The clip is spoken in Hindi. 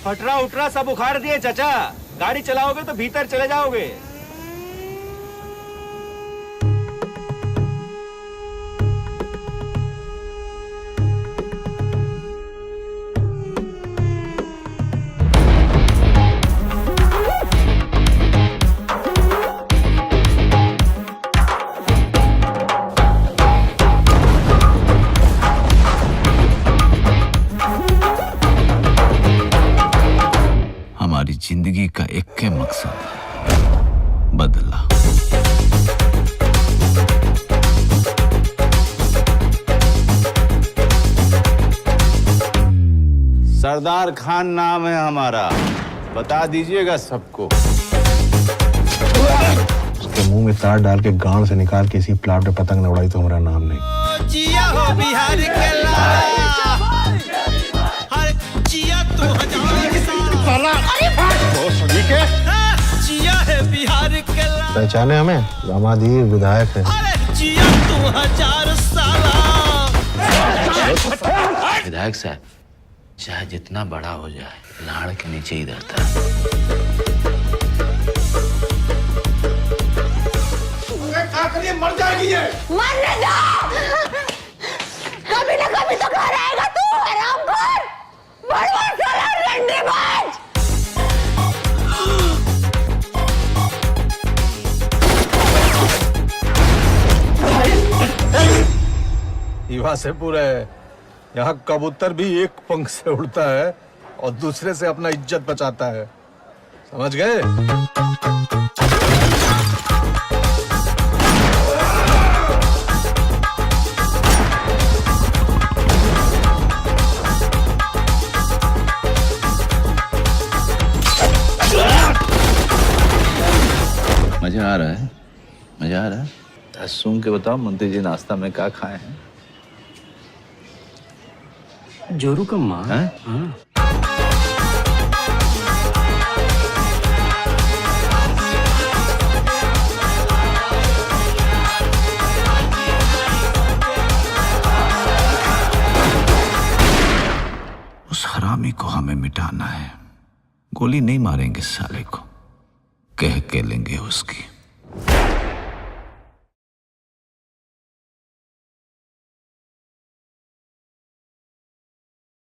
फटरा उठरा सब उखाड़ दिए चाचा। गाड़ी चलाओगे तो भीतर चले जाओगे। हमारी जिंदगी का एक के मकसद है, बदला। सरदार खान नाम है हमारा, बता दीजिएगा सबको। उसके मुंह में तार डाल के गांव से निकाल के इसी प्लाट पे पतंग न उड़ाई तो हमारा नाम नहीं। जिया हो बिहार के लाल, हर जिया तो हजार जिया है बिहार के लाल। पहचाने हमें? दामादी विधायक है। अरे जिया तू 1000 साला। विधायक साहब, चाहे जितना बड़ा हो जाए, लाड़ के नीचे ही रहता है। मर जाएगी ये। मरने दो। कभी ना कभी तो घर आएगा तू, हरामखोर, बड़बड़ साला रंडीबाज। ईवा से पूरे यहाँ कबूतर भी एक पंख से उड़ता है और दूसरे से अपना इज्जत बचाता है, समझ गए? मजा आ रहा है? मजा आ रहा है? सुन के बताओ मंत्री जी, नाश्ता में क्या खाए हैं? जोरू का माँ। उस हरामी को हमें मिटाना है। गोली नहीं मारेंगे साले को, कह के लेंगे उसकी।